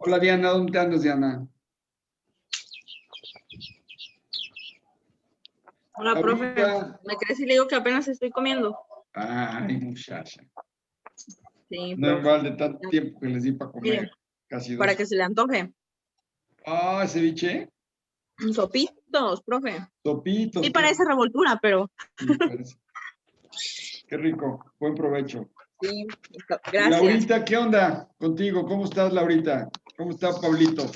Hola Diana, ¿dónde andas, Diana? Hola, profe. Ahorita. ¿Me crees si le digo que apenas estoy comiendo? Ay, muchacha. Sí, No profe. igual de tanto tiempo que les di para comer. Mire, Casi para 2. que se le antoje. Ah, ceviche. Sopitos, profe. Sopitos, Sí qué parece rico. revoltura, pero Sí, parece. Qué rico. Buen provecho. sí, Y gracias. Laurita, ¿qué onda contigo? ¿Cómo estás, Laurita? ¿Cómo está Pablito?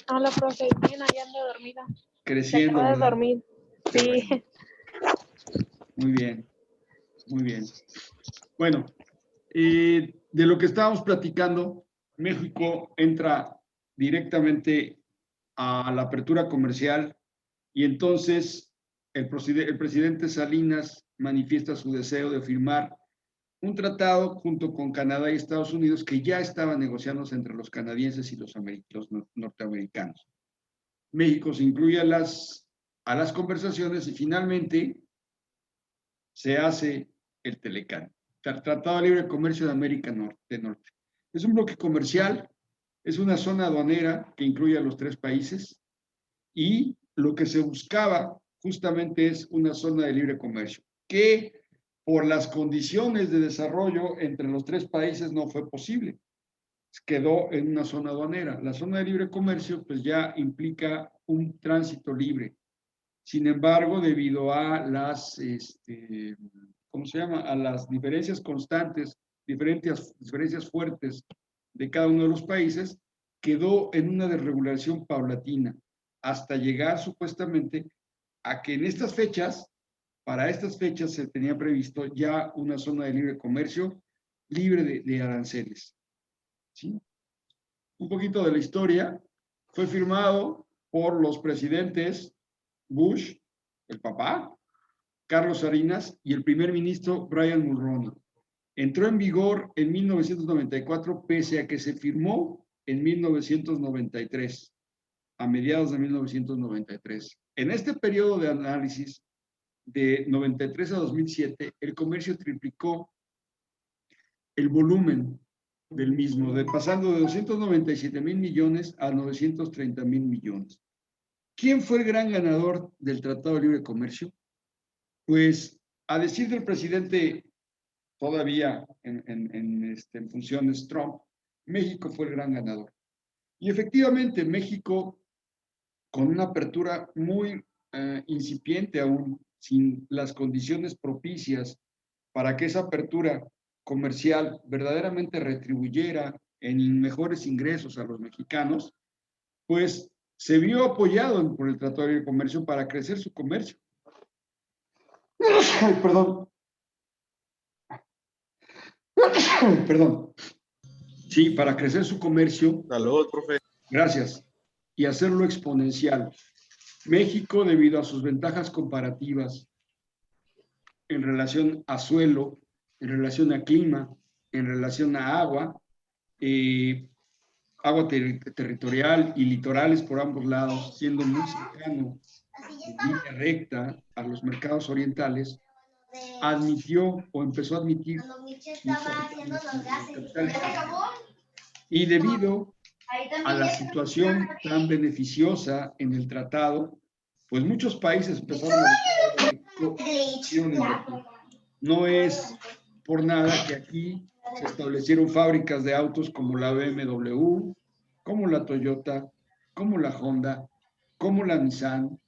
Hola, profe. Bien, allá ando dormida. Se Creciendo, acaba de ¿verdad? dormir. Qué Sí. bueno. Muy bien, muy bien. Bueno, de lo que estábamos platicando, México entra directamente a la apertura comercial y entonces el presidente Salinas manifiesta su deseo de firmar un tratado junto con Canadá y Estados Unidos que ya estaba negociándose entre los canadienses y los norteamericanos. México se incluye a las conversaciones y finalmente se hace el Telecán, Tratado de Libre Comercio de América Norte. Es un bloque comercial, es una zona aduanera que incluye a los tres países y lo que se buscaba justamente es una zona de libre comercio, que por las condiciones de desarrollo entre los tres países no fue posible. Quedó en una zona aduanera. La zona de libre comercio pues ya implica un tránsito libre. Sin embargo, debido a ¿cómo se llama? A las diferencias constantes, diferencias fuertes de cada uno de los países, quedó en una desregulación paulatina, hasta llegar supuestamente a que en estas fechas, para estas fechas se tenía previsto ya una zona de libre comercio libre de aranceles. ¿Sí? Un poquito de la historia, fue firmado por los presidentes Bush, el papá, Carlos Salinas y el primer ministro Brian Mulroney. Entró en vigor en 1994, pese a que se firmó en 1993, a mediados de 1993. En este periodo de análisis, de 93 a 2007, el comercio triplicó el volumen del mismo, pasando de 297 mil millones a 930 mil millones. ¿Quién fue el gran ganador del Tratado de Libre Comercio? Pues, a decir del presidente todavía en funciones Trump, México fue el gran ganador. Y efectivamente, México, con una apertura muy incipiente aún, sin las condiciones propicias para que esa apertura comercial verdaderamente retribuyera en mejores ingresos a los mexicanos, pues se vio apoyado por el Tratado de Libre Comercio para crecer su comercio. Perdón. Perdón. Sí, para crecer su comercio. Salud, profe. Gracias. Y hacerlo exponencial. México, debido a sus ventajas comparativas en relación a suelo, en relación a clima, en relación a agua, agua territorial y litorales por ambos lados, siendo muy cercano en línea recta a los mercados orientales, admitió o empezó a admitir capital extranjero. Y debido a la situación tan beneficiosa en el tratado, pues muchos países empezaron a no es por nada que aquí se establecieron fábricas de autos como la BMW, como la Toyota, como la Honda, como la Nissan,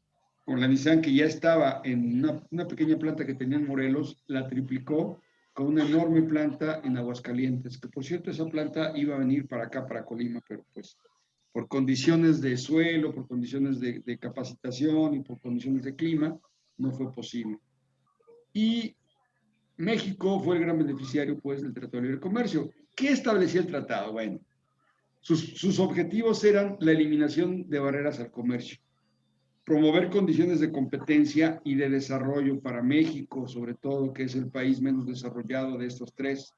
con la Nissan que ya estaba en una pequeña planta que tenía en Morelos, la triplicó con una enorme planta en Aguascalientes, que por cierto esa planta iba a venir para acá, para Colima, pero pues por condiciones de suelo, por condiciones de capacitación y por condiciones de clima, no fue posible. Y México fue el gran beneficiario pues, del Tratado de Libre Comercio. ¿Qué establecía el tratado? Bueno, sus objetivos eran la eliminación de barreras al comercio, promover condiciones de competencia y de desarrollo para México, sobre todo, que es el país menos desarrollado de estos tres,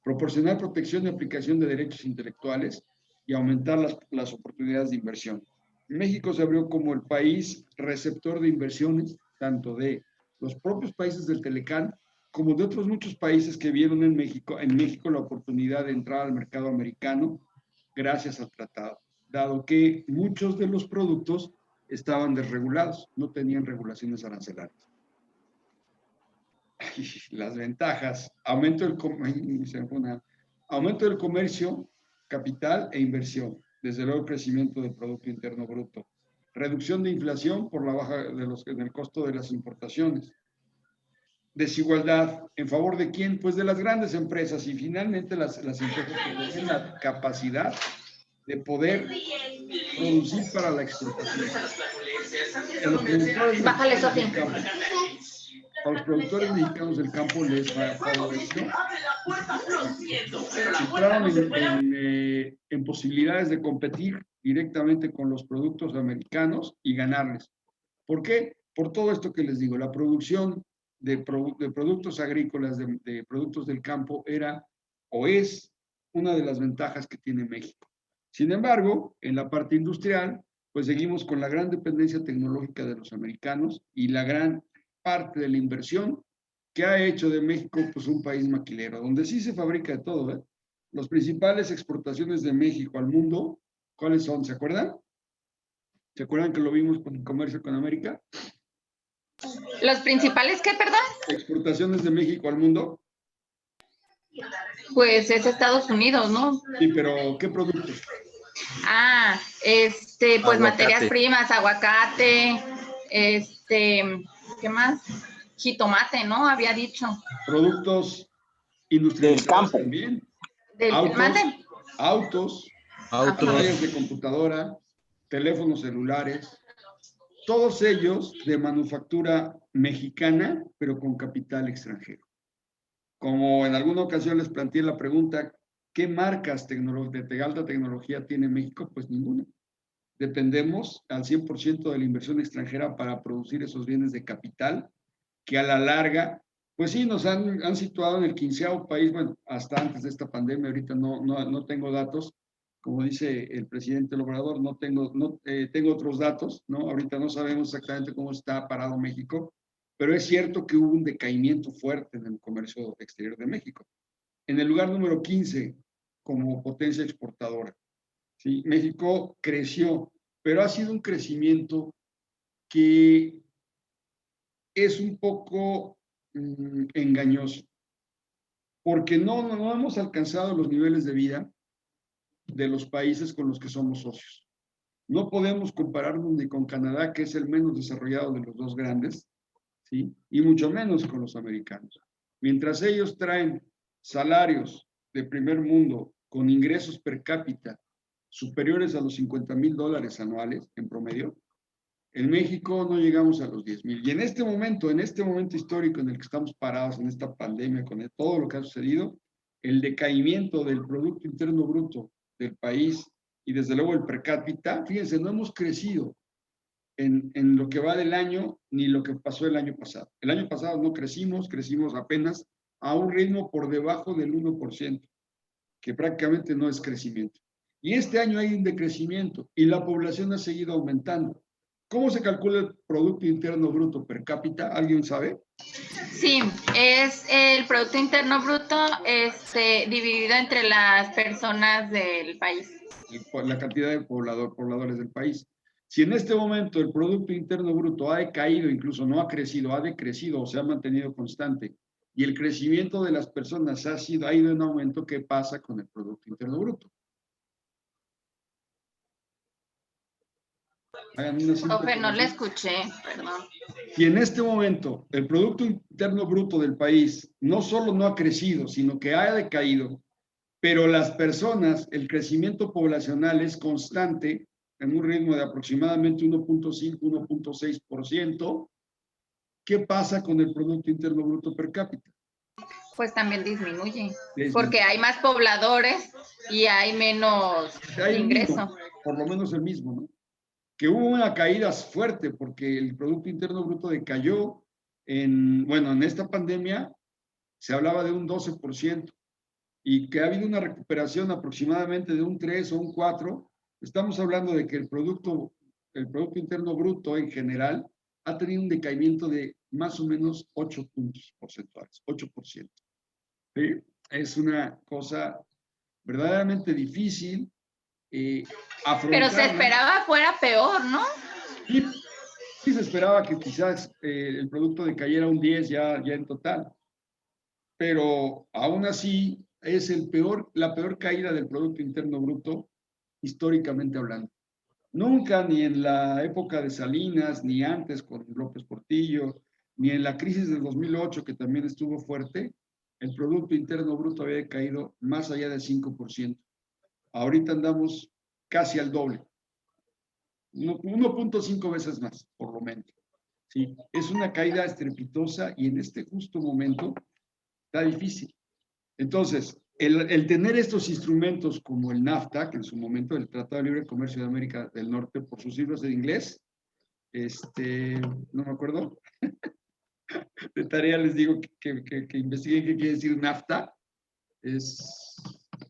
proporcionar protección y aplicación de derechos intelectuales y aumentar las oportunidades de inversión. México se abrió como el país receptor de inversiones, tanto de los propios países del Telecán, como de otros muchos países que vieron en México la oportunidad de entrar al mercado americano, gracias al tratado, dado que muchos de los productos estaban desregulados, no tenían regulaciones arancelarias. Las ventajas, aumento del comercio, capital e inversión, desde luego crecimiento del Producto Interno Bruto, reducción de inflación por la baja del costo de las importaciones, desigualdad, ¿en favor de quién? Pues de las grandes empresas y finalmente las empresas que tienen la capacidad de poder producir para la exportación. Bájale, Sofi. A los productores mexicanos del campo les favoreció. Entraron en posibilidades de competir directamente con los productos americanos y ganarles. ¿Por qué? Por todo esto que les digo, la producción de productos agrícolas, de productos del campo era o es una de las ventajas que tiene México. Sin embargo, en la parte industrial, pues seguimos con la gran dependencia tecnológica de los americanos y la gran parte de la inversión que ha hecho de México pues un país maquilero, donde sí se fabrica de todo, ¿eh? Las principales exportaciones de México al mundo, ¿cuáles son? ¿Se acuerdan? ¿Se acuerdan que lo vimos con el comercio con América? ¿Los principales qué, perdón? Exportaciones de México al mundo. Pues es Estados Unidos, ¿no? Sí, pero ¿qué productos? Ah, pues Aguacate. materias primas, aguacate, ¿qué más? Jitomate, ¿no? Había dicho. Productos industrializados campo. también. ¿Mande? Autos, pantallas de computadora, teléfonos celulares, todos ellos de manufactura mexicana, pero con capital extranjero. Como en alguna ocasión les planteé la pregunta, ¿qué marcas de alta tecnología tiene México? Pues ninguna. Dependemos al 100% de la inversión extranjera para producir esos bienes de capital, que a la larga, pues sí, nos han situado en el 15º país, bueno, hasta antes de esta pandemia, ahorita no tengo datos, como dice el presidente Obrador, tengo otros datos, ¿no? Ahorita no sabemos exactamente cómo está parado México, pero es cierto que hubo un decaimiento fuerte en el comercio exterior de México. En el lugar número 15 como potencia exportadora. ¿Sí? México creció, pero ha sido un crecimiento que es un poco engañoso, porque no hemos alcanzado los niveles de vida de los países con los que somos socios. No podemos compararnos ni con Canadá, que es el menos desarrollado de los dos grandes, ¿sí? Y mucho menos con los americanos. Mientras ellos traen salarios de primer mundo con ingresos per cápita superiores a los $50,000 anuales en promedio, en México no llegamos a los 10,000. Y en este momento histórico en el que estamos parados, en esta pandemia, con todo lo que ha sucedido, el decaimiento del Producto Interno Bruto del país y desde luego el per cápita, fíjense, no hemos crecido en lo que va del año ni lo que pasó el año pasado. El año pasado no crecimos apenas a un ritmo por debajo del 1%, que prácticamente no es crecimiento. Y este año hay un decrecimiento y la población ha seguido aumentando. ¿Cómo se calcula el Producto Interno Bruto per cápita? ¿Alguien sabe? Sí, es el Producto Interno Bruto dividido entre las personas del país. La cantidad de pobladores del país. Si en este momento el Producto Interno Bruto ha decaído, incluso no ha crecido, ha decrecido o se ha mantenido constante, y el crecimiento de las personas ha ido en aumento, ¿qué pasa con el Producto Interno Bruto? Profe, no le escuché, perdón. Si en este momento el Producto Interno Bruto del país no solo no ha crecido, sino que ha decaído, pero las personas, el crecimiento poblacional es constante en un ritmo de aproximadamente 1.5, 1.6%, ¿qué pasa con el Producto Interno Bruto per cápita? Pues también disminuye, porque hay más pobladores y hay menos ingreso. Por lo menos el mismo, ¿no? Que hubo una caída fuerte porque el Producto Interno Bruto decayó en esta pandemia se hablaba de un 12% y que ha habido una recuperación aproximadamente de un 3 o un 4. Estamos hablando de que el Producto Interno Bruto en general ha tenido un decaimiento de más o menos 8 puntos porcentuales, 8%. ¿Sí? Es una cosa verdaderamente difícil Pero afrontarla. se esperaba fuera peor, ¿no? Sí, sí se esperaba que quizás el producto decayera un 10 ya en total, pero aún así es la peor caída del Producto Interno Bruto históricamente hablando. Nunca, ni en la época de Salinas, ni antes con López Portillo, ni en la crisis del 2008, que también estuvo fuerte, el Producto Interno Bruto había caído más allá del 5%. Ahorita andamos casi al doble, 1.5 veces más, por lo menos. ¿Sí? Es una caída estrepitosa y en este justo momento está difícil. Entonces, el tener estos instrumentos como el NAFTA, que en su momento el Tratado de Libre Comercio de América del Norte, por sus siglas en inglés, no me acuerdo, de tarea les digo que investiguen qué quiere decir NAFTA,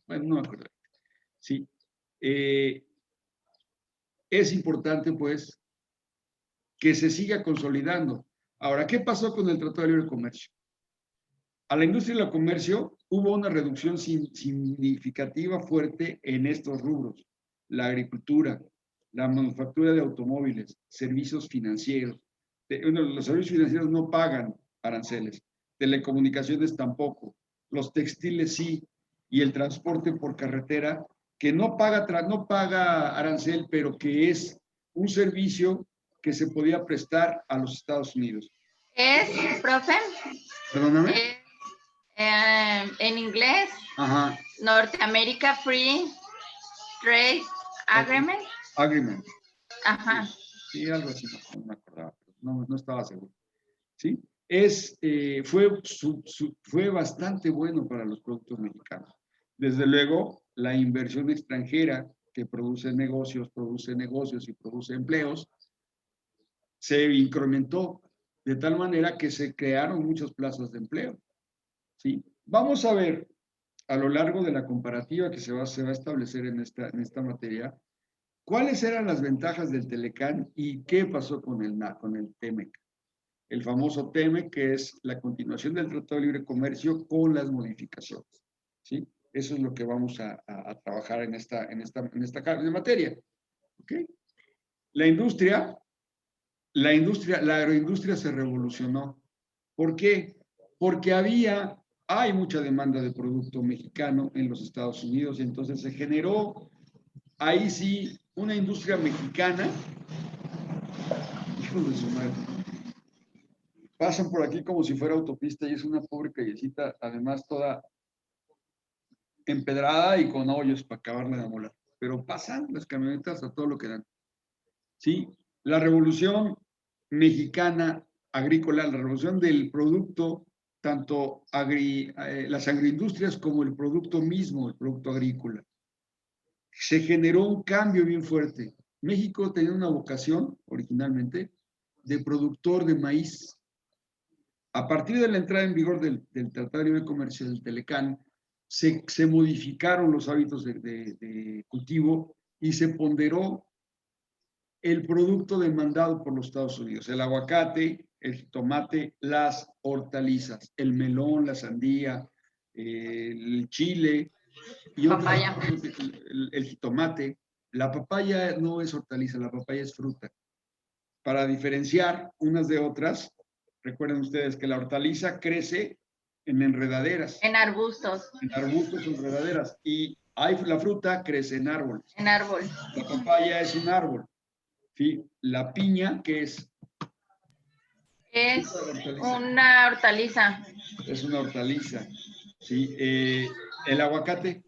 bueno, no me acuerdo. Sí. Es importante, pues, que se siga consolidando. Ahora, ¿qué pasó con el Tratado de Libre Comercio? A la industria y el comercio hubo una reducción significativa fuerte en estos rubros: la agricultura, la manufactura de automóviles, servicios financieros. Los servicios financieros no pagan aranceles, telecomunicaciones tampoco, los textiles sí, y el transporte por carretera, que no paga arancel, pero que es un servicio que se podía prestar a los Estados Unidos. Profe, Perdóname. En inglés, Ajá. Norteamérica Free Trade Agreement. Agreement. Ajá. Sí, algo así, no me acordaba, no estaba seguro. ¿Sí? Fue bastante bueno para los productos mexicanos. Desde luego, la inversión extranjera que produce negocios y produce empleos, se incrementó de tal manera que se crearon muchas plazas de empleo. ¿Sí? Vamos a ver a lo largo de la comparativa que se va a establecer en esta materia, ¿cuáles eran las ventajas del Telecán y qué pasó con el TEMEC? El famoso TEMEC, que es la continuación del Tratado de Libre Comercio con las modificaciones. ¿Sí? Eso es lo que vamos a trabajar en esta materia. ¿Okay? La agroindustria se revolucionó. ¿Por qué? Porque hay mucha demanda de producto mexicano en los Estados Unidos y entonces se generó ahí sí una industria mexicana. Hijo de su madre. Pasan por aquí como si fuera autopista y es una pobre callecita, además toda empedrada y con hoyos para acabarla de amolar. Pero pasan las camionetas a todo lo que dan. ¿Sí? La revolución mexicana agrícola, la revolución del producto, tanto las agroindustrias como el producto mismo, el producto agrícola. Se generó un cambio bien fuerte. México tenía una vocación originalmente de productor de maíz. A partir de la entrada en vigor del Tratado de Libre Comercio del Telecán, se modificaron los hábitos de cultivo y se ponderó el producto demandado por los Estados Unidos: el aguacate, el jitomate, las hortalizas, el melón, la sandía, el chile y Papaya. el jitomate. La papaya no es hortaliza, la papaya es fruta. Para diferenciar unas de otras, recuerden ustedes que la hortaliza crece en enredaderas. En arbustos. En arbustos o enredaderas. Y la fruta crece en árboles. En árbol. La papaya es un árbol. ¿Sí? La piña, ¿qué es? Es una hortaliza. Es una hortaliza. ¿Sí? El aguacate.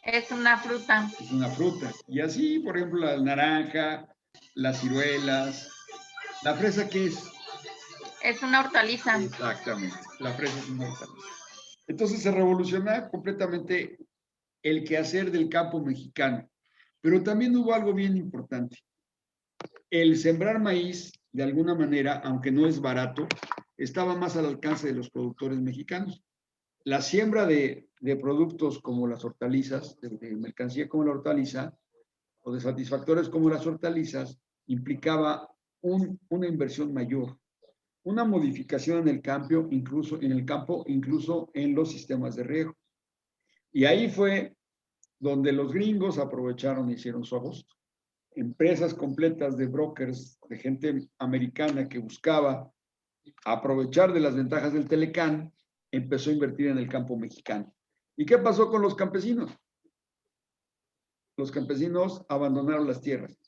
Es una fruta. Es una fruta. Y así, por ejemplo, la naranja, las ciruelas. ¿La fresa qué es? Es una hortaliza. Exactamente. La fresa es una hortaliza. Entonces se revoluciona completamente el quehacer del campo mexicano. Pero también hubo algo bien importante. El sembrar maíz, de alguna manera, aunque no es barato, estaba más al alcance de los productores mexicanos. La siembra de productos como las hortalizas, de mercancía como la hortaliza, o de satisfactores como las hortalizas, implicaba una inversión mayor, una modificación en el campo, incluso en los sistemas de riego. Y ahí fue donde los gringos aprovecharon y hicieron su agosto. Empresas completas de brokers, de gente americana que buscaba aprovechar de las ventajas del Telecán, empezó a invertir en el campo mexicano. ¿Y qué pasó con los campesinos? Los campesinos abandonaron las tierras.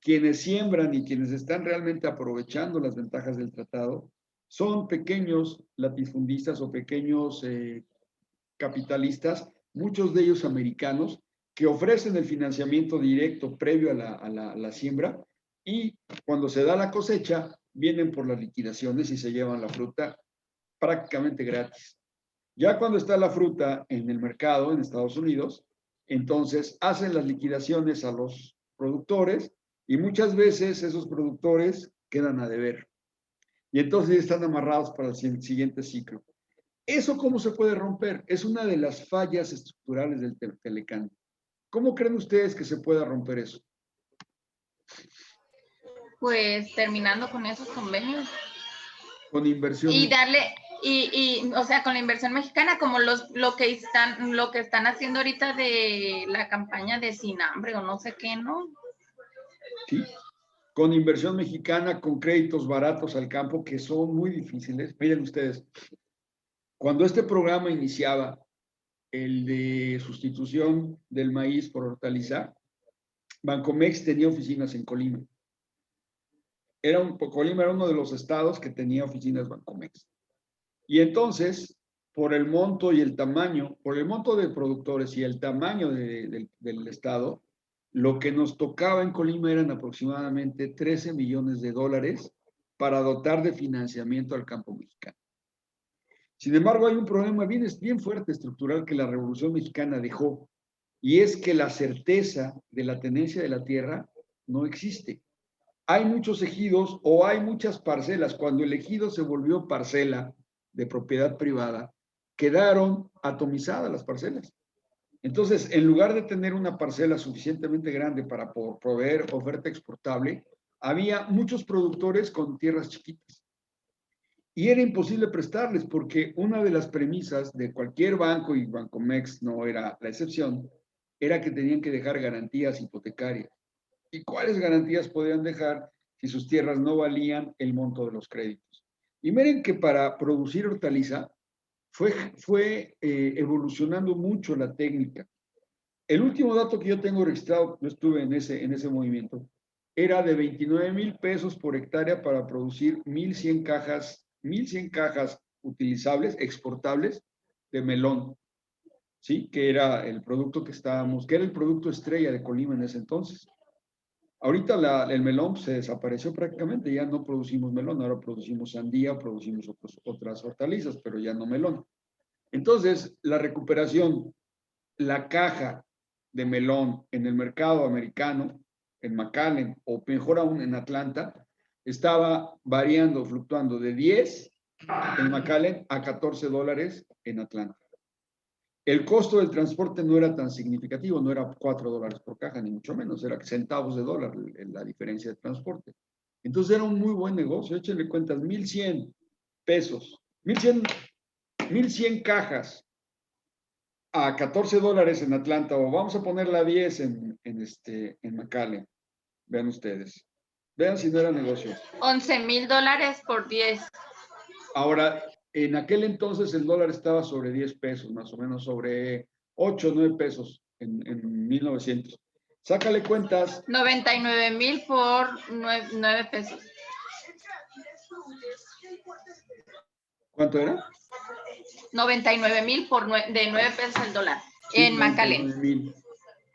Quienes siembran y quienes están realmente aprovechando las ventajas del tratado son pequeños latifundistas o pequeños capitalistas, muchos de ellos americanos, que ofrecen el financiamiento directo previo a la siembra, y cuando se da la cosecha vienen por las liquidaciones y se llevan la fruta prácticamente gratis. Ya cuando está la fruta en el mercado en Estados Unidos, entonces hacen las liquidaciones a los productores y muchas veces esos productores quedan a deber. Y entonces están amarrados para el siguiente ciclo. ¿Eso cómo se puede romper? Es una de las fallas estructurales del Telecán. ¿Cómo creen ustedes que se pueda romper eso? Pues terminando con esos convenios. Con inversión. Y darle, o sea, con la inversión mexicana, como lo que están haciendo ahorita de la campaña de Sin Hambre o no sé qué, ¿no? Sí, con inversión mexicana, con créditos baratos al campo, que son muy difíciles. Miren ustedes, cuando este programa iniciaba, el de sustitución del maíz por hortaliza, Bancomex tenía oficinas en Colima. Colima era uno de los estados que tenía oficinas Bancomex. Y entonces, por el monto y el tamaño, por el monto de productores y el tamaño del estado, lo que nos tocaba en Colima eran aproximadamente 13 millones de dólares para dotar de financiamiento al campo mexicano. Sin embargo, hay un problema bien fuerte estructural que la Revolución Mexicana dejó, y es que la certeza de la tenencia de la tierra no existe. Hay muchos ejidos o hay muchas parcelas. Cuando el ejido se volvió parcela de propiedad privada, quedaron atomizadas las parcelas. Entonces, en lugar de tener una parcela suficientemente grande para proveer oferta exportable, había muchos productores con tierras chiquitas. Y era imposible prestarles porque una de las premisas de cualquier banco, y Bancomex no era la excepción, era que tenían que dejar garantías hipotecarias. ¿Y cuáles garantías podían dejar si sus tierras no valían el monto de los créditos? Y miren que para producir hortaliza fue evolucionando mucho la técnica. El último dato que yo tengo registrado, yo estuve en ese movimiento, era de 29,000 pesos por hectárea para producir 1,100 cajas utilizables, exportables, de melón, ¿sí? Que era el producto que era el producto estrella de Colima en ese entonces. Ahorita el melón se desapareció prácticamente, ya no producimos melón, ahora producimos sandía, producimos otras hortalizas, pero ya no melón. Entonces, la recuperación, la caja de melón en el mercado americano, en McAllen, o mejor aún en Atlanta, estaba variando, fluctuando de 10 en McAllen a $14 en Atlanta. El costo del transporte no era tan significativo, no era $4 por caja, ni mucho menos, era centavos de dólar la diferencia de transporte. Entonces era un muy buen negocio, échenle cuentas, 1,100 pesos, 1,100 cajas a $14 en Atlanta, o vamos a ponerla a 10 en McAllen. Vean ustedes. Vean si no era negocio. $11,000 por 10. Ahora, en aquel entonces el dólar estaba sobre 10 pesos, más o menos, sobre 8 o 9 pesos en 1900. Sácale cuentas. 99,000 por 9 pesos. ¿Cuánto era? 99,000 de 9 pesos el dólar, Sí, en McAllen.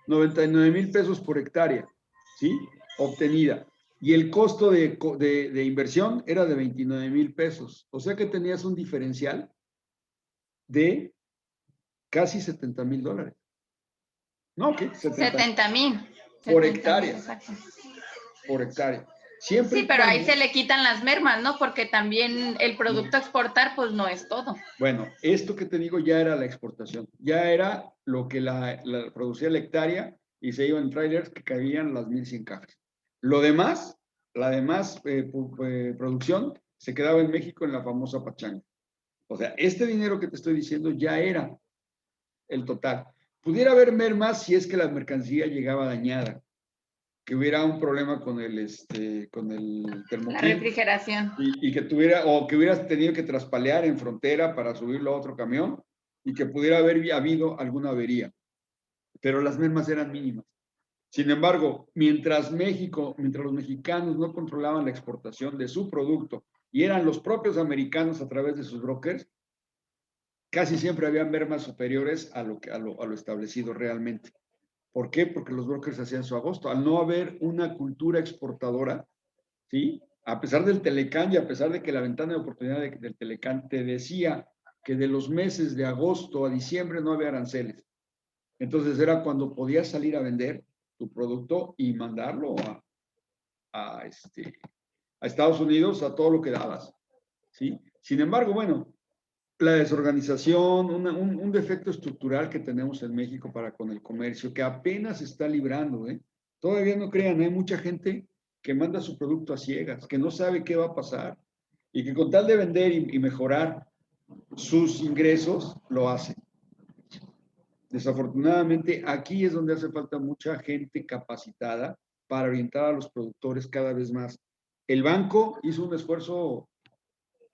99,000 pesos por hectárea, ¿sí? Obtenida. Y el costo de inversión era de 29,000 pesos. O sea que tenías un diferencial de casi $70,000. No, ¿qué? 70,000. Por hectárea. Por hectárea. Siempre sí, pero ahí se le quitan las mermas, ¿no? Porque también el producto a exportar, pues no es todo. Bueno, esto que te digo ya era la exportación. Ya era lo que la producía la hectárea y se iban en trailers que cabían las 1,100 cajas. Lo demás, la demás producción se quedaba en México en la famosa pachanga. O sea, este dinero que te estoy diciendo ya era el total. Pudiera haber mermas si es que la mercancía llegaba dañada, que hubiera un problema con el La termoquímico refrigeración. y que que hubieras tenido que traspalear en frontera para subirlo a otro camión y que pudiera haber habido alguna avería. Pero las mermas eran mínimas. Sin embargo, mientras los mexicanos no controlaban la exportación de su producto y eran los propios americanos a través de sus brokers, casi siempre había mermas superiores a lo establecido realmente. ¿Por qué? Porque los brokers hacían su agosto. Al no haber una cultura exportadora, ¿sí? A pesar del Telecán y a pesar de que la ventana de oportunidad del Telecán te decía que de los meses de agosto a diciembre no había aranceles. Entonces era cuando podías salir a vender tu producto y mandarlo a Estados Unidos a todo lo que dabas, ¿sí? Sin embargo, bueno, la desorganización, un defecto estructural que tenemos en México para con el comercio, que apenas se está librando, ¿eh? Todavía no crean, hay mucha gente que manda su producto a ciegas, que no sabe qué va a pasar y que con tal de vender y mejorar sus ingresos, lo hace. Desafortunadamente, aquí es donde hace falta mucha gente capacitada para orientar a los productores cada vez más. El banco hizo un esfuerzo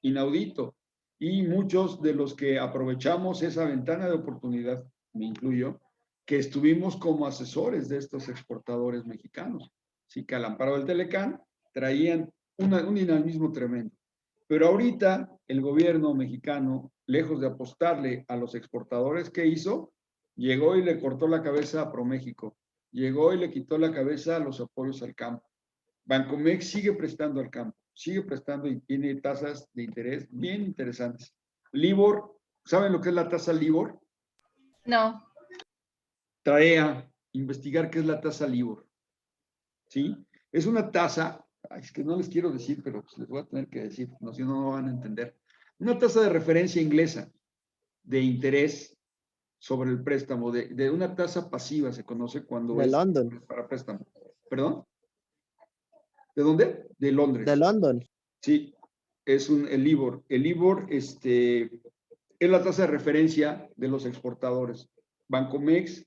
inaudito y muchos de los que aprovechamos esa ventana de oportunidad, me incluyo, que estuvimos como asesores de estos exportadores mexicanos. Sí, que al amparo del Telecán traían un dinamismo tremendo. Pero ahorita el gobierno mexicano, lejos de apostarle a los exportadores, ¿qué hizo? Llegó y le cortó la cabeza a ProMéxico. Llegó y le quitó la cabeza a los apoyos al campo. Bancomex sigue prestando al campo, sigue prestando y tiene tasas de interés bien interesantes. Libor, ¿saben lo que es la tasa Libor? No. Trae a investigar qué es la tasa Libor. ¿Sí? Es una tasa, es que no les quiero decir, pero pues les voy a tener que decir, no, si no, no van a entender. Una tasa de referencia inglesa de interés sobre el préstamo, de una tasa pasiva se conoce cuando De es London. para préstamo. ¿Perdón? ¿De dónde? De Londres. De London. Sí, es el LIBOR. El LIBOR es la tasa de referencia de los exportadores. Bancomex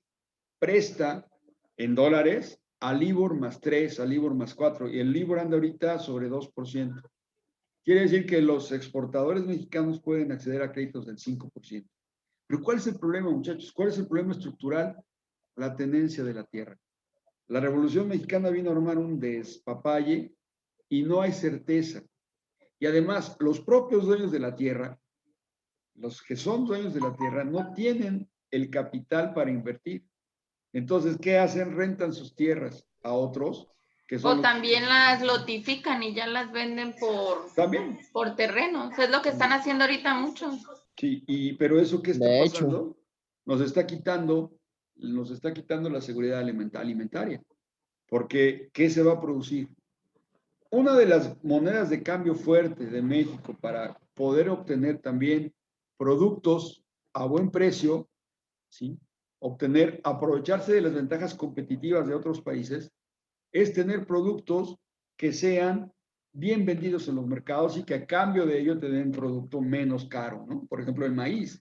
presta en dólares a LIBOR más 3, a LIBOR más 4, y el LIBOR anda ahorita sobre 2%. Quiere decir que los exportadores mexicanos pueden acceder a créditos del 5%. Pero ¿cuál es el problema, muchachos? ¿Cuál es el problema estructural? La tenencia de la tierra. La Revolución Mexicana vino a armar un despapalle y no hay certeza. Y además, los propios dueños de la tierra, los que son dueños de la tierra, no tienen el capital para invertir. Entonces, ¿qué hacen? Rentan sus tierras a otros que son... O también las lotifican y ya las venden También. por terrenos. Es lo que están haciendo ahorita muchos. Sí, pero eso ¿qué está De pasando? Nos está quitando la seguridad alimentaria. Porque, ¿qué se va a producir? Una de las monedas de cambio fuerte de México para poder obtener también productos a buen precio, ¿sí? Aprovecharse de las ventajas competitivas de otros países, es tener productos que sean bien vendidos en los mercados y que a cambio de ello te den un producto menos caro, ¿no? Por ejemplo, el maíz.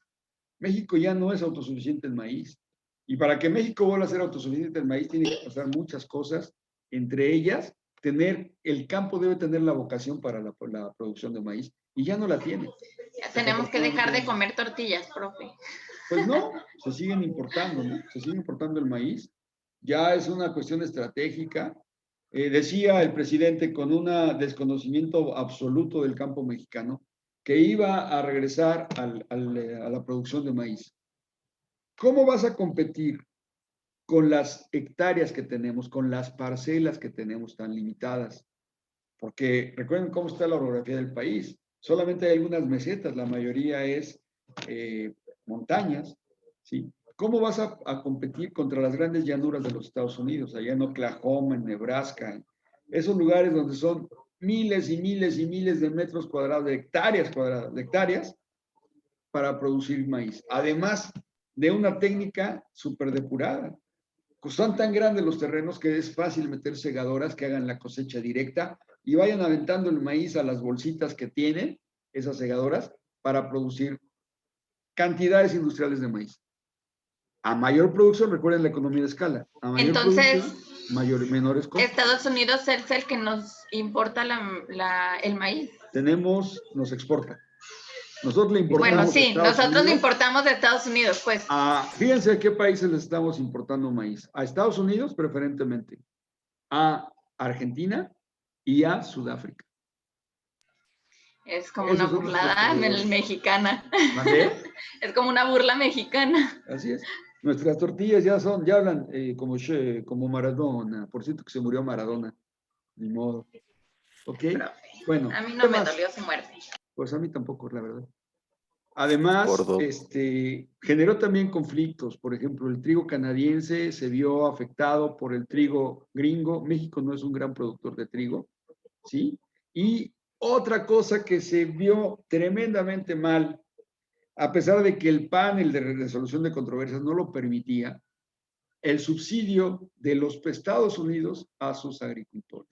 México ya no es autosuficiente en maíz. Y para que México vuelva a ser autosuficiente en maíz, tiene que pasar muchas cosas, entre ellas, el campo debe tener la vocación para la producción de maíz, y ya no la tiene. Ya tenemos que dejar de comer tortillas, profe. Pues no, se siguen importando, ¿no? Se sigue importando el maíz. Ya es una cuestión estratégica. Decía el presidente con un desconocimiento absoluto del campo mexicano que iba a regresar a la producción de maíz. ¿Cómo vas a competir con las hectáreas que tenemos, con las parcelas que tenemos tan limitadas? Porque recuerden cómo está la orografía del país. Solamente hay algunas mesetas, la mayoría es montañas, ¿sí? ¿Cómo vas a competir contra las grandes llanuras de los Estados Unidos, allá en Oklahoma, en Nebraska, esos lugares donde son miles y miles y miles de metros cuadrados, de hectáreas para producir maíz? Además de una técnica súper depurada. Son tan grandes los terrenos que es fácil meter segadoras que hagan la cosecha directa y vayan aventando el maíz a las bolsitas que tienen esas segadoras para producir cantidades industriales de maíz. A mayor producción, recuerden la economía de escala. A mayor Entonces, producción, menores costos. Estados Unidos es el que nos importa el maíz. Nos exporta. Nosotros le importamos Bueno, sí, a Estados nosotros Unidos. le importamos de Estados Unidos, pues. Fíjense a qué países le estamos importando maíz. A Estados Unidos, preferentemente. A Argentina y a Sudáfrica. Es como una burlada mexicana. ¿Vale? Es como una burla mexicana. Así es. Nuestras tortillas ya hablan como Maradona. Por cierto que se murió Maradona. Ni modo. ¿Ok? Bueno. A mí no me dolió su muerte. Pues a mí tampoco, la verdad. Además, Gordo. generó también conflictos. Por ejemplo, el trigo canadiense se vio afectado por el trigo gringo. México no es un gran productor de trigo, ¿sí? Y otra cosa que se vio tremendamente mal, a pesar de que el panel de resolución de controversias no lo permitía, el subsidio de los Estados Unidos a sus agricultores.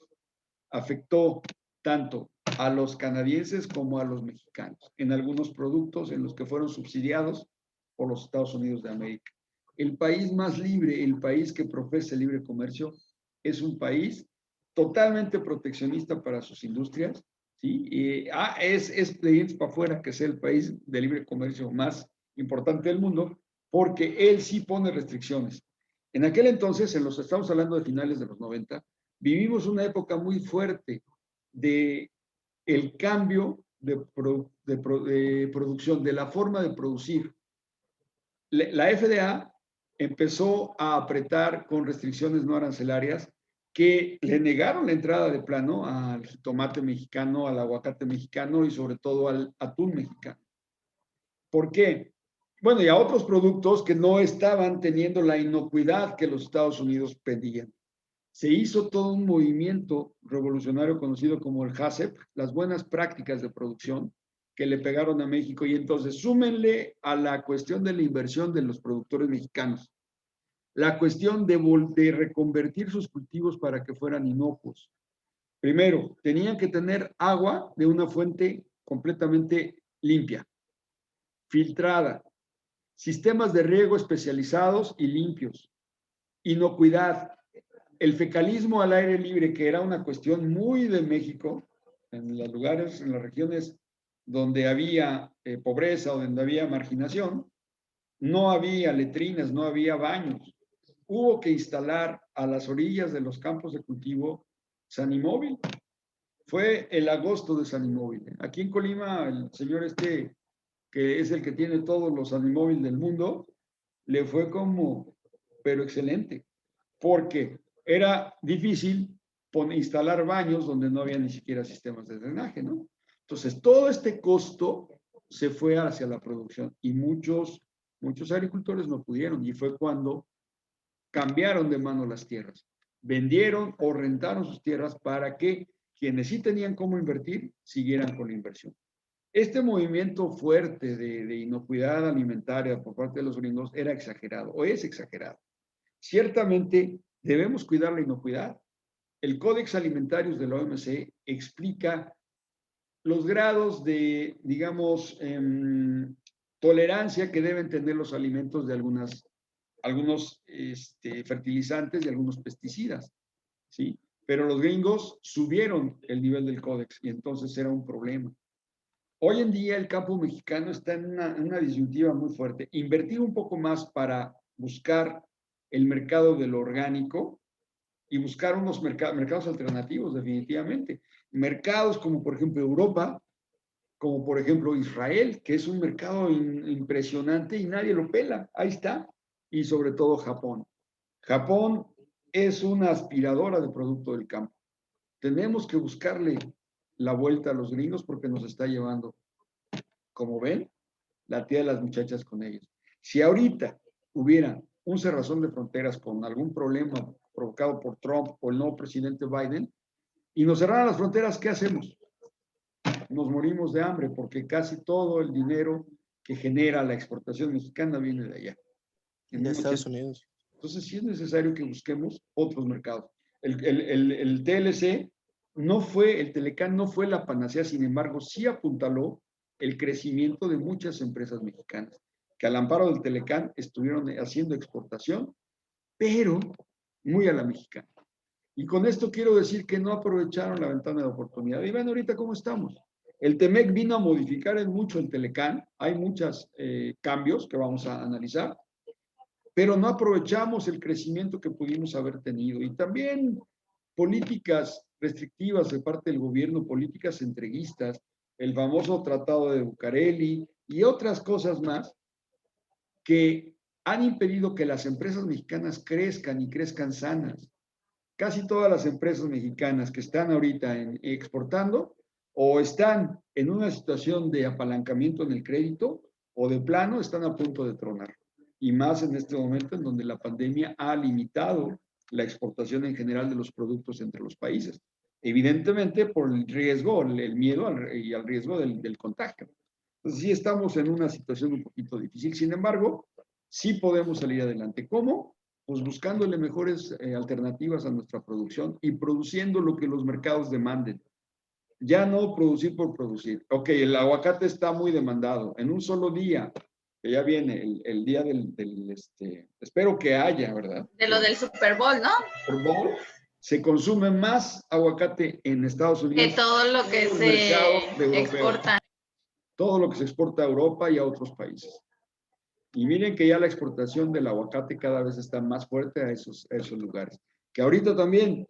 Afectó tanto a los canadienses como a los mexicanos, en algunos productos en los que fueron subsidiados por los Estados Unidos de América. El país más libre, el país que profesa el libre comercio, es un país totalmente proteccionista para sus industrias, ¿sí? Es de dientes para afuera que sea el país de libre comercio más importante del mundo, porque él sí pone restricciones. En aquel entonces, estamos hablando de finales de los 90, vivimos una época muy fuerte de el cambio de producción, de la forma de producir. La FDA empezó a apretar con restricciones no arancelarias que le negaron la entrada de plano al tomate mexicano, al aguacate mexicano y sobre todo al atún mexicano. ¿Por qué? Bueno, y a otros productos que no estaban teniendo la inocuidad que los Estados Unidos pedían. Se hizo todo un movimiento revolucionario conocido como el HACCP, las buenas prácticas de producción que le pegaron a México, y entonces súmenle a la cuestión de la inversión de los productores mexicanos, la cuestión de reconvertir sus cultivos para que fueran inocuos. Primero, tenían que tener agua de una fuente completamente limpia, filtrada, sistemas de riego especializados y limpios, inocuidad. El fecalismo al aire libre, que era una cuestión muy de México, en los lugares, en las regiones donde había pobreza o donde había marginación, no había letrinas, no había baños. Hubo que instalar a las orillas de los campos de cultivo Sanimóvil. Fue el agosto de Sanimóvil. Aquí en Colima, el señor que es el que tiene todos los Sanimóvil del mundo, le fue pero excelente, porque era difícil instalar baños donde no había ni siquiera sistemas de drenaje, ¿no? Entonces, todo este costo se fue hacia la producción y muchos agricultores no pudieron, y fue cuando cambiaron de mano las tierras, vendieron o rentaron sus tierras para que quienes sí tenían cómo invertir siguieran con la inversión. Este movimiento fuerte de inocuidad alimentaria por parte de los gringos era exagerado, o es exagerado. Ciertamente debemos cuidar la inocuidad. El Códex Alimentarius de la OMC explica los grados de, digamos, tolerancia que deben tener los alimentos de algunos fertilizantes y algunos pesticidas, ¿sí? Pero los gringos subieron el nivel del Códex y entonces era un problema. Hoy en día el campo mexicano está en una disyuntiva muy fuerte. Invertir un poco más para buscar el mercado de lo orgánico y buscar unos mercados alternativos, definitivamente. Mercados como, por ejemplo, Europa, como, por ejemplo, Israel, que es un mercado impresionante y nadie lo pela. Ahí está. Y sobre todo Japón. Japón es una aspiradora de producto del campo. Tenemos que buscarle la vuelta a los gringos porque nos está llevando, como ven, la tía de las muchachas con ellos. Si ahorita hubiera un cerrazón de fronteras con algún problema provocado por Trump o el nuevo presidente Biden, y nos cerraran las fronteras, ¿qué hacemos? Nos morimos de hambre porque casi todo el dinero que genera la exportación mexicana viene de allá. De Estados Unidos. Entonces sí es necesario que busquemos otros mercados. El TLC no fue, el Telecán no fue la panacea, sin embargo, sí apuntaló el crecimiento de muchas empresas mexicanas que al amparo del Telecán estuvieron haciendo exportación, pero muy a la mexicana. Y con esto quiero decir que no aprovecharon la ventana de oportunidad. Y ven ahorita cómo estamos. El TEMEC vino a modificar en mucho el Telecán. Hay muchos cambios que vamos a analizar, pero no aprovechamos el crecimiento que pudimos haber tenido. Y también políticas restrictivas de parte del gobierno, políticas entreguistas, el famoso Tratado de Bucareli y otras cosas más que han impedido que las empresas mexicanas crezcan y crezcan sanas. Casi todas las empresas mexicanas que están ahorita exportando o están en una situación de apalancamiento en el crédito o de plano están a punto de tronar. Y más en este momento en donde la pandemia ha limitado la exportación en general de los productos entre los países. Evidentemente por el riesgo, el miedo y al riesgo del contagio. Entonces sí estamos en una situación un poquito difícil. Sin embargo, sí podemos salir adelante. ¿Cómo? Pues buscándole mejores alternativas a nuestra producción y produciendo lo que los mercados demanden. Ya no producir por producir. Ok, el aguacate está muy demandado. En un solo día, que ya viene el día espero que haya, ¿verdad? De lo del Super Bowl, ¿no? Super Bowl, se consume más aguacate en Estados Unidos. Que todo lo que se exporta. Todo lo que se exporta a Europa y a otros países. Y miren que ya la exportación del aguacate cada vez está más fuerte a esos lugares. Que ahorita también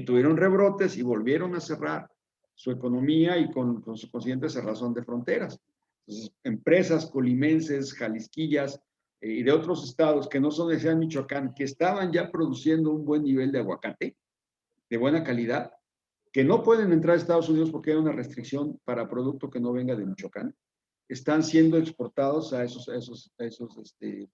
tuvieron rebrotes y volvieron a cerrar su economía y con su consiguiente cerrazón de fronteras. Entonces, empresas colimenses, jalisquillas y de otros estados que no son de Michoacán, que estaban ya produciendo un buen nivel de aguacate, de buena calidad, que no pueden entrar a Estados Unidos porque hay una restricción para producto que no venga de Michoacán, están siendo exportados a esos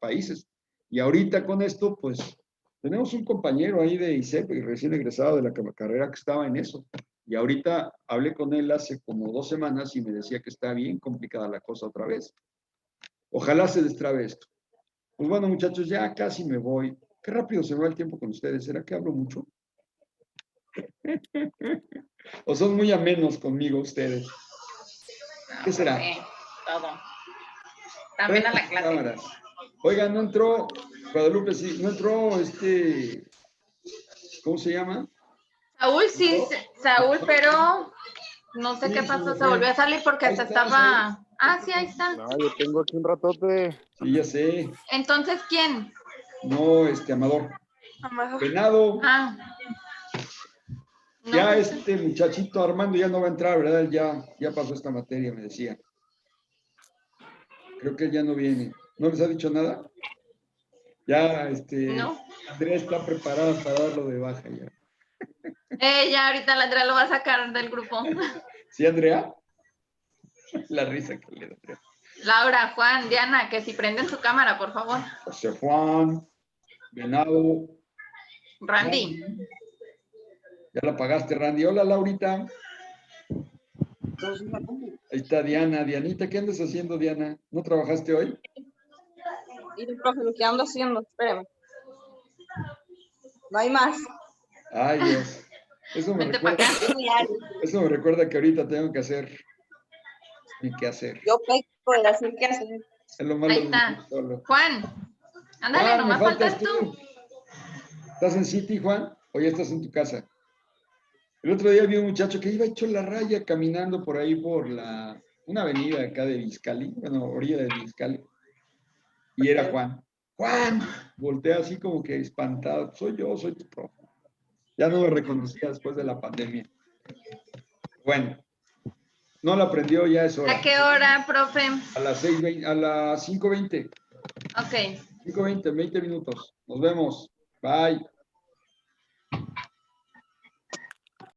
países. Y ahorita con esto, pues, tenemos un compañero ahí de ISEP, recién egresado de la carrera, que estaba en eso. Y ahorita hablé con él hace como 2 semanas y me decía que está bien complicada la cosa otra vez. Ojalá se destrabe esto. Pues bueno, muchachos, ya casi me voy. Qué rápido se va el tiempo con ustedes. ¿Será que hablo mucho? ¿O son muy amenos conmigo ustedes? ¿Qué será? Todo. También a la clase. Cámaras. Oigan, no entró Guadalupe, sí, no entró ¿cómo se llama? Saúl, sí, Saúl, pero no sé qué pasó, se volvió a salir porque Ahí se está, estaba... Ah, sí, ahí está. No, yo tengo aquí un ratote. Sí, ya sé. Entonces, ¿quién? No, Amador. Venado. Ah. No, Ya pues, muchachito Armando ya no va a entrar, ¿verdad? Él ya pasó esta materia, me decía. Creo que él ya no viene. ¿No les ha dicho nada? Ya, no. Andrea está preparada para darlo de baja ya. Ya ahorita la Andrea lo va a sacar del grupo. ¿Sí, Andrea? La risa que le da Andrea. Laura, Juan, Diana, que si prenden su cámara, por favor. José Juan, Venado. Randy. Ya la pagaste, Randy. Hola, Laurita. Ahí está Diana. Dianita, ¿qué andas haciendo, Diana? ¿No trabajaste hoy? Y profe, ¿qué ando haciendo? Espérame. No hay más. Ay, Dios. Eso me recuerda que ahorita tengo que hacer mi quehacer. Yo peco de decir qué hacer. Es lo malo Ahí de está. vivir solo. Juan, ándale, Juan, nomás me faltas faltas tú. ¿Estás en City, Juan? ¿O ya estás en tu casa? El otro día vi un muchacho que iba hecho la raya caminando por ahí por una avenida acá de Vizcali, bueno, orilla de Vizcali. Y era Juan. ¡Juan! Voltea así como que espantado. Soy yo, soy tu profe. Ya no me reconocía después de la pandemia. Bueno, no lo aprendió, ya es hora. ¿A qué hora, profe? A las 6:20, a las 5:20. Ok. 5:20, 20 minutos. Nos vemos. Bye.